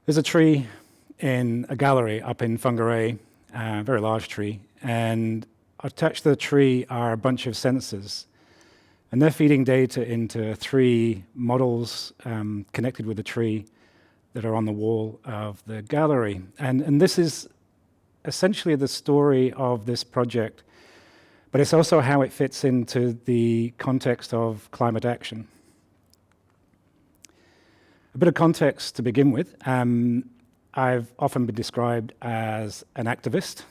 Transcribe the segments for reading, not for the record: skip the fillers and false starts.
There's a tree in a gallery up in Whangarei, a very large tree, and attached to the tree are a bunch of sensors. And they're feeding data into 3 models connected with the tree that are on the wall of the gallery. And this is essentially the story of this project, but it's also how it fits into the context of climate action. A bit of context to begin with. I've often been described as an activist.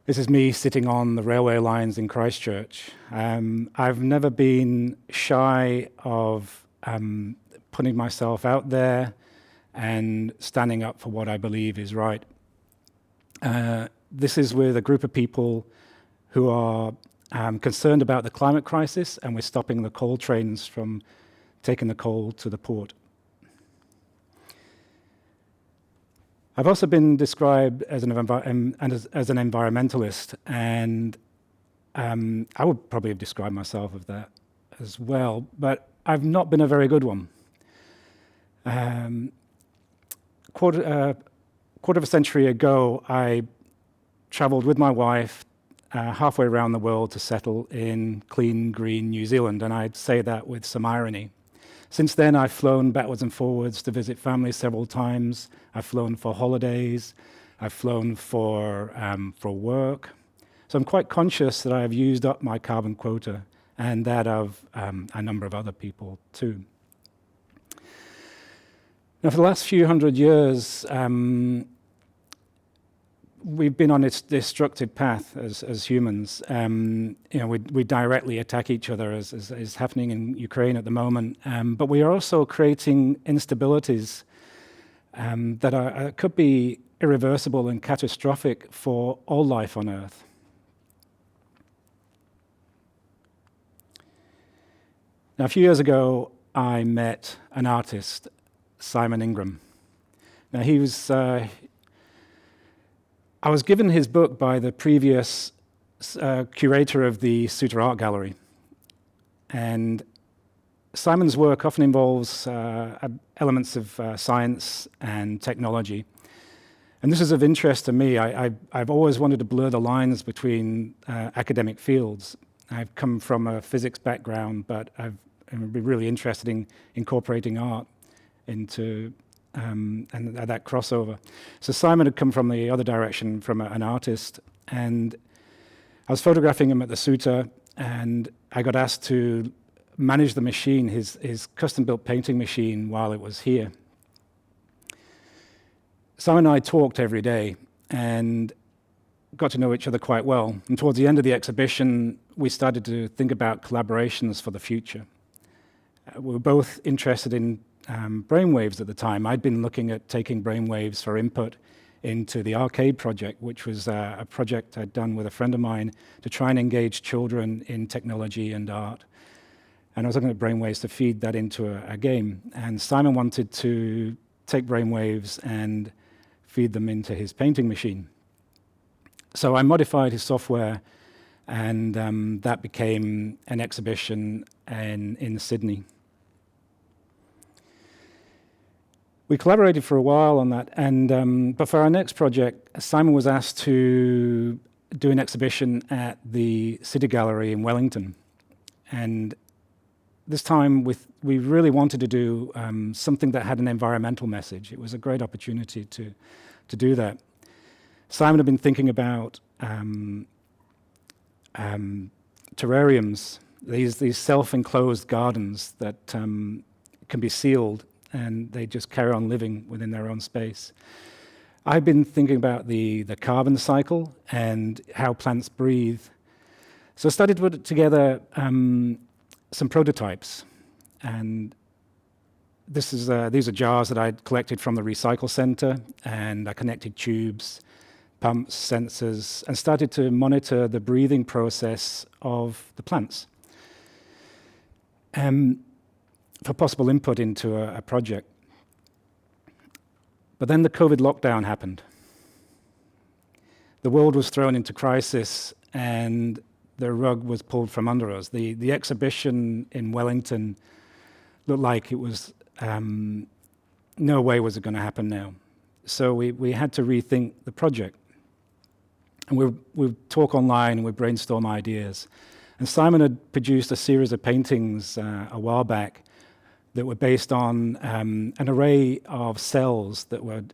This is me sitting on the railway lines in Christchurch. I've never been shy of putting myself out there and standing up for what I believe is right. This is with a group of people who are concerned about the climate crisis, and we're stopping the coal trains from taking the coal to the port. I've also been described as an environmentalist, and I would probably have described myself as that as well, but I've not been a very good one. Quarter of a century ago, I traveled with my wife halfway around the world to settle in clean, green New Zealand, and I'd say that with some irony. Since then, I've flown backwards and forwards to visit family several times. I've flown for holidays. I've flown for work. So I'm quite conscious that I have used up my carbon quota and that of a number of other people too. Now, for the last few hundred years, we've been on this destructive path as humans. We directly attack each other, as is happening in Ukraine at the moment. But we are also creating instabilities that could be irreversible and catastrophic for all life on Earth. Now, a few years ago, I met an artist, Simon Ingram. Now, I was given his book by the previous curator of the Suter Art Gallery. And Simon's work often involves elements of science and technology. And this is of interest to me. I've always wanted to blur the lines between academic fields. I've come from a physics background, but I've been really interested in incorporating art into and that crossover. So Simon had come from the other direction, from an artist, and I was photographing him at the Suter, and I got asked to manage the machine, his custom-built painting machine, while it was here. Simon and I talked every day and got to know each other quite well. And towards the end of the exhibition, we started to think about collaborations for the future. We were both interested in brainwaves at the time. I'd been looking at taking brainwaves for input into the Arcade project, which was a project I'd done with a friend of mine to try and engage children in technology and art. And I was looking at brainwaves to feed that into a game. And Simon wanted to take brainwaves and feed them into his painting machine. So I modified his software, and that became an exhibition in Sydney. We collaborated for a while on that, but for our next project, Simon was asked to do an exhibition at the City Gallery in Wellington. And this time, we really wanted to do something that had an environmental message. It was a great opportunity to do that. Simon had been thinking about terrariums, these self-enclosed gardens that can be sealed, and they just carry on living within their own space. I've been thinking about the carbon cycle and how plants breathe. So I started to put together some prototypes. And these are jars that I'd collected from the recycle center, and I connected tubes, pumps, sensors, and started to monitor the breathing process of the plants. For possible input into a project. But then the COVID lockdown happened. The world was thrown into crisis, and the rug was pulled from under us. The exhibition in Wellington looked like it was no way was it going to happen now. So we had to rethink the project. And we'd talk online and we'd brainstorm ideas. And Simon had produced a series of paintings a while back that were based on an array of cells that were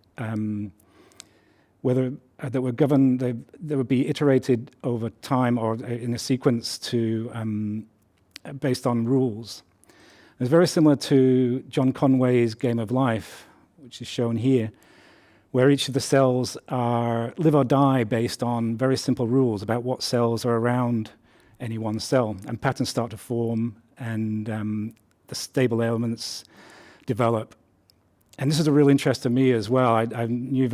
that were governed. They would be iterated over time or in a sequence based on rules. It's very similar to John Conway's Game of Life, which is shown here, where each of the cells live or die based on very simple rules about what cells are around any one cell, and patterns start to form, and the stable elements develop. And this is a real interest to me as well. I knew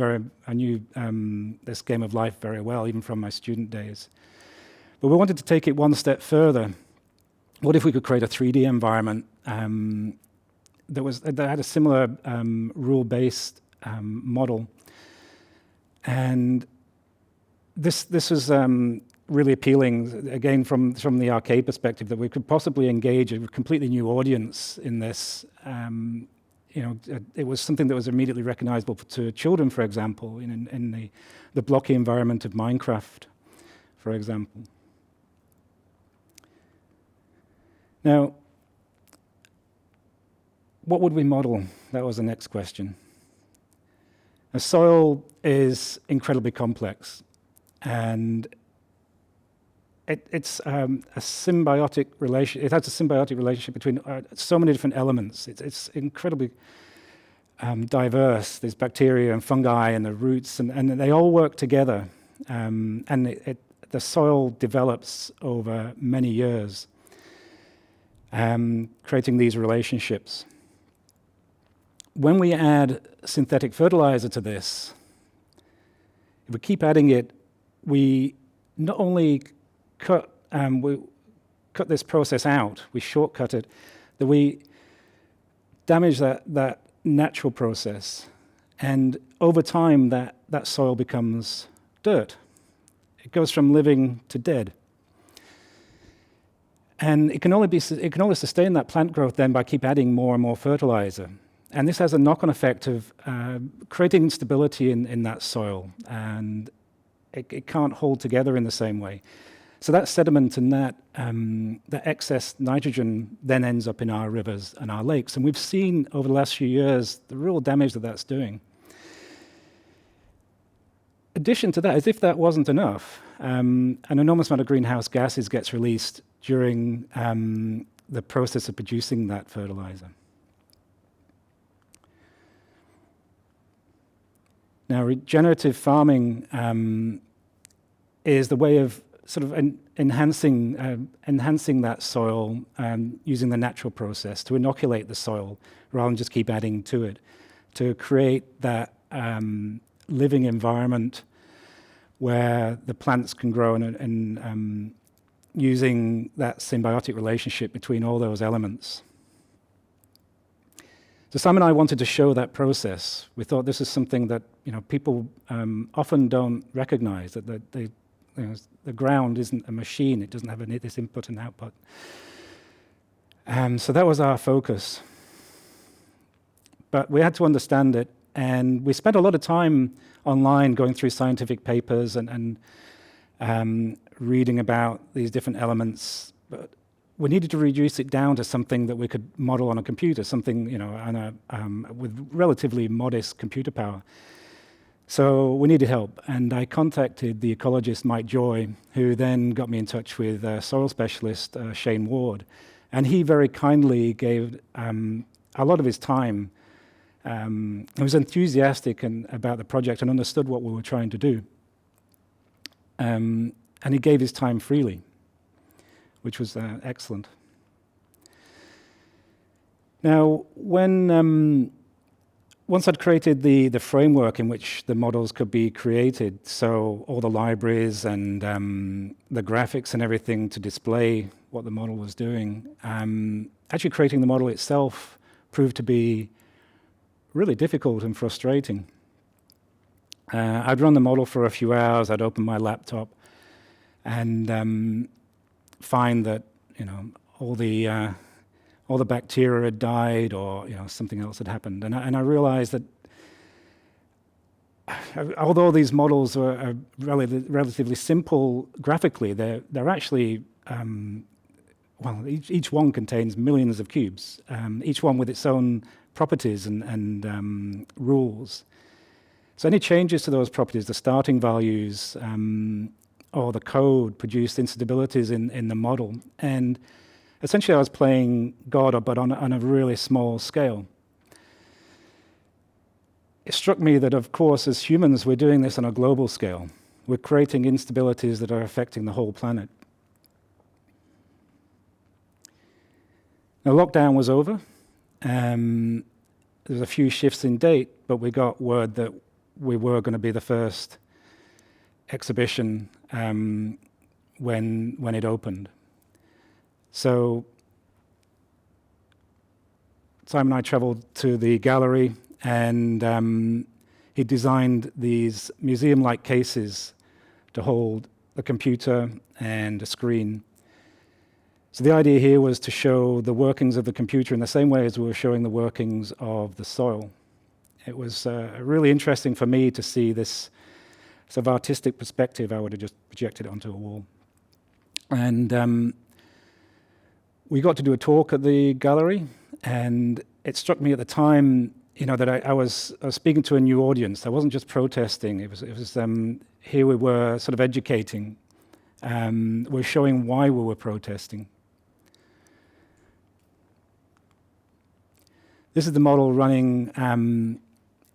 this Game of Life very well, even from my student days. But we wanted to take it one step further. What if we could create a 3D environment that had a similar rule-based model? And this was really appealing, again, from the arcade perspective, that we could possibly engage a completely new audience in this. It was something that was immediately recognizable to children, for example, in the blocky environment of Minecraft, for example. Now, what would we model? That was the next question. A soil is incredibly complex, and it's a symbiotic relation. It has a symbiotic relationship between so many different elements. It's incredibly diverse. There's bacteria and fungi and the roots, and they all work together. And the soil develops over many years, creating these relationships. When we add synthetic fertilizer to this, if we keep adding it, we not only cut this process out, we shortcut it, that we damage that natural process, and over time that soil becomes dirt. It goes from living to dead. And it can only sustain that plant growth then by keep adding more and more fertilizer. And this has a knock-on effect of creating instability in that soil, and it can't hold together in the same way. So that sediment and that excess nitrogen then ends up in our rivers and our lakes. And we've seen over the last few years the real damage that that's doing. Addition to that, as if that wasn't enough, an enormous amount of greenhouse gases gets released during the process of producing that fertilizer. Now, regenerative farming is the way of sort of enhancing that soil using the natural process to inoculate the soil rather than just keep adding to it, to create that living environment where the plants can grow and using that symbiotic relationship between all those elements. So Simon and I wanted to show that process. We thought this is something that people often don't recognize, that the ground isn't a machine. It doesn't have this input and output. So that was our focus. But we had to understand it, and we spent a lot of time online going through scientific papers and reading about these different elements. But we needed to reduce it down to something that we could model on a computer, something with relatively modest computer power. So we needed help, and I contacted the ecologist Mike Joy, who then got me in touch with soil specialist Shane Ward, and he very kindly gave a lot of his time. He was enthusiastic about the project and understood what we were trying to do, and he gave his time freely, which was excellent. Now, once I'd created the framework in which the models could be created, so all the libraries and the graphics and everything to display what the model was doing, actually creating the model itself proved to be really difficult and frustrating. I'd run the model for a few hours, I'd open my laptop and find that all the all the bacteria had died, or something else had happened. And I realized that although these models are relatively simple graphically, they're actually each one contains millions of cubes, each one with its own properties and rules. So any changes to those properties, the starting values or the code, produced instabilities in the model. And essentially I was playing God, but on a really small scale. It struck me that, of course, as humans, we're doing this on a global scale. We're creating instabilities that are affecting the whole planet. Now, lockdown was over. There was a few shifts in date, but we got word that we were going to be the first exhibition when it opened. So Simon and I traveled to the gallery, and he designed these museum-like cases to hold a computer and a screen. So the idea here was to show the workings of the computer in the same way as we were showing the workings of the soil. It was really interesting for me to see this sort of artistic perspective. I would have just projected it onto a wall. And we got to do a talk at the gallery, and it struck me at the time, that I was speaking to a new audience. I wasn't just protesting. It was here we were sort of educating. We're showing why we were protesting. This is the model running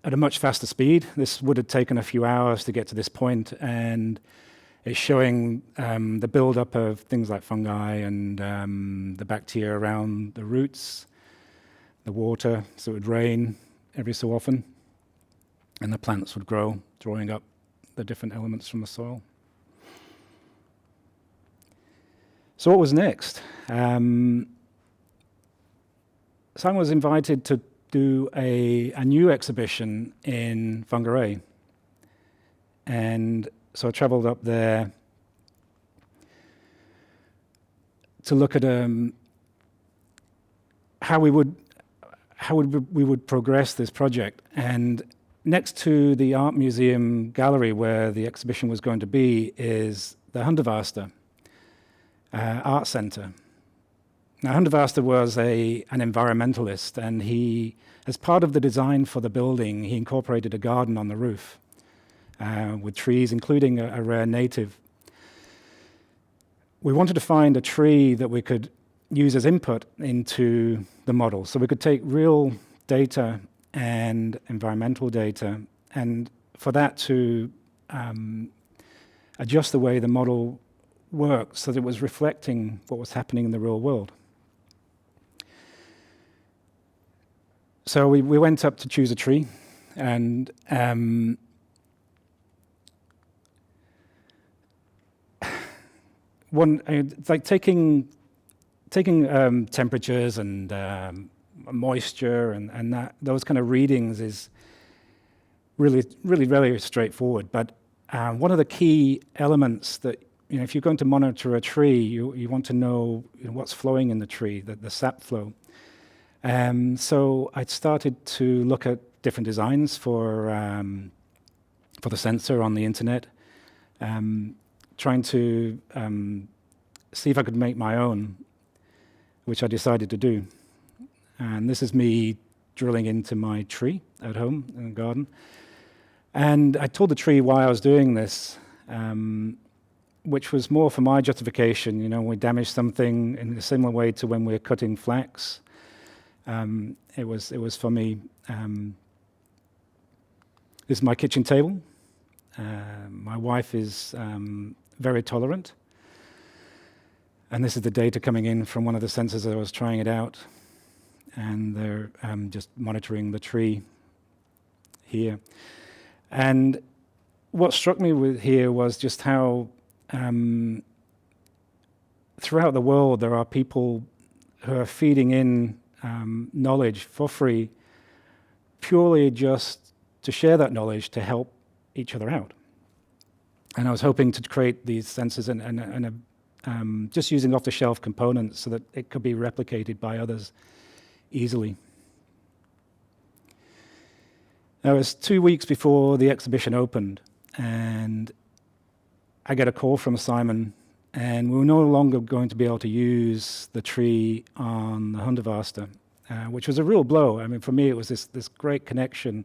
at a much faster speed. This would have taken a few hours to get to this point, and it's showing the build-up of things like fungi and the bacteria around the roots, the water, so it would rain every so often, and the plants would grow, drawing up the different elements from the soil. So what was next? Simon was invited to do a new exhibition in Whangarei, and so I traveled up there to look at how we would progress this project. And next to the art museum gallery where the exhibition was going to be is the Hondavasta art center. Now, Hondavasta was an environmentalist, and he, as part of the design for the building, he incorporated a garden on the roof with trees, including a rare native. We wanted to find a tree that we could use as input into the model, so we could take real data and environmental data, and for that to adjust the way the model worked so that it was reflecting what was happening in the real world. So we went up to choose a tree, and it's like taking temperatures and moisture and those kind of readings is really straightforward. But one of the key elements that, if you're going to monitor a tree, you want to know what's flowing in the tree, the sap flow. So I started to look at different designs for the sensor on the internet, trying to see if I could make my own, which I decided to do. And this is me drilling into my tree at home in the garden. And I told the tree why I was doing this, which was more for my justification. We damaged something in a similar way to when we're cutting flax. It was for me. This is my kitchen table. My wife is very tolerant. And this is the data coming in from one of the sensors that I was trying it out. And they're just monitoring the tree here. And what struck me here was just how throughout the world there are people who are feeding in knowledge for free, purely just to share that knowledge to help each other out. And I was hoping to create these sensors and just using off-the-shelf components so that it could be replicated by others easily. Now, it was 2 weeks before the exhibition opened, and I get a call from Simon, and we were no longer going to be able to use the tree on the Hondavasta, which was a real blow. I mean, for me, it was this great connection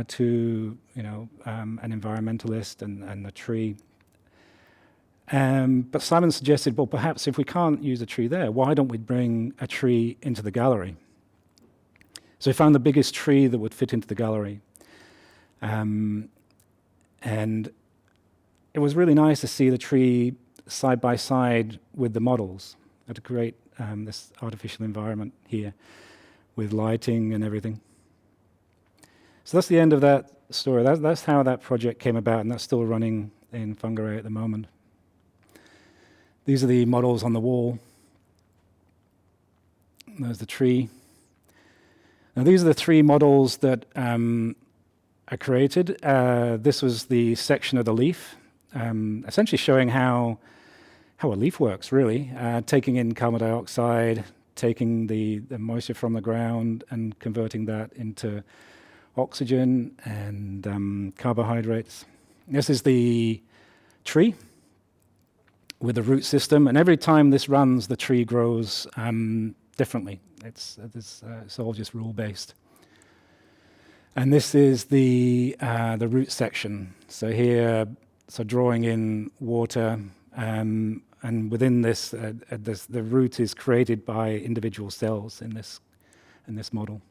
to an environmentalist and the tree. But Simon suggested, well, perhaps if we can't use a tree there, why don't we bring a tree into the gallery? So he found the biggest tree that would fit into the gallery. And it was really nice to see the tree side by side with the models to create this artificial environment here with lighting and everything. So that's the end of that story. That's how that project came about, and that's still running in Whangarei at the moment. These are the models on the wall. There's the tree. Now these are the 3 models that I created. This was the section of the leaf, essentially showing how a leaf works, really, taking in carbon dioxide, taking the moisture from the ground and converting that into oxygen and carbohydrates. This is the tree with the root system, and every time this runs, the tree grows differently. It's all just rule-based. And this is the root section. So here, drawing in water, and within this, the root is created by individual cells in this model.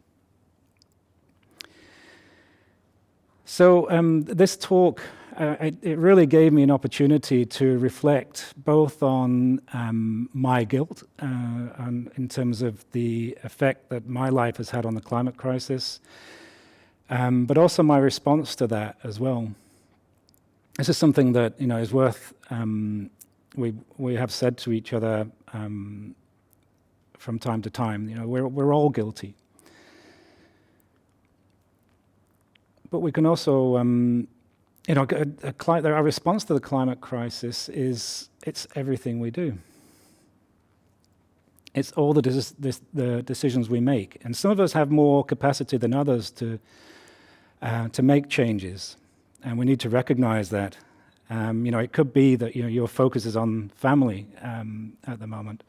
So this talk, it really gave me an opportunity to reflect both on my guilt in terms of the effect that my life has had on the climate crisis, but also my response to that as well. This is something that is worth. We have said to each other from time to time. We're all guilty. But we can also, our response to the climate crisis it's everything we do. It's all the decisions we make, and some of us have more capacity than others to make changes, and we need to recognize that. It could be that your focus is on family at the moment.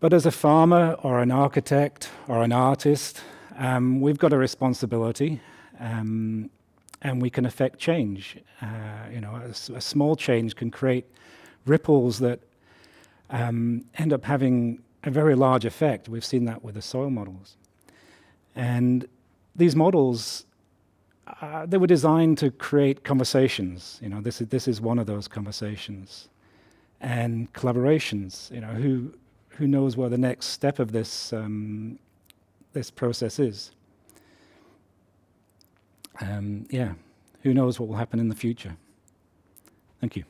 But as a farmer or an architect or an artist, we've got a responsibility, and we can affect change. A small change can create ripples that end up having a very large effect. We've seen that with the soil models. And these models, they were designed to create conversations. This is one of those conversations. And collaborations. Who knows where the next step of this process is? Who knows what will happen in the future? Thank you.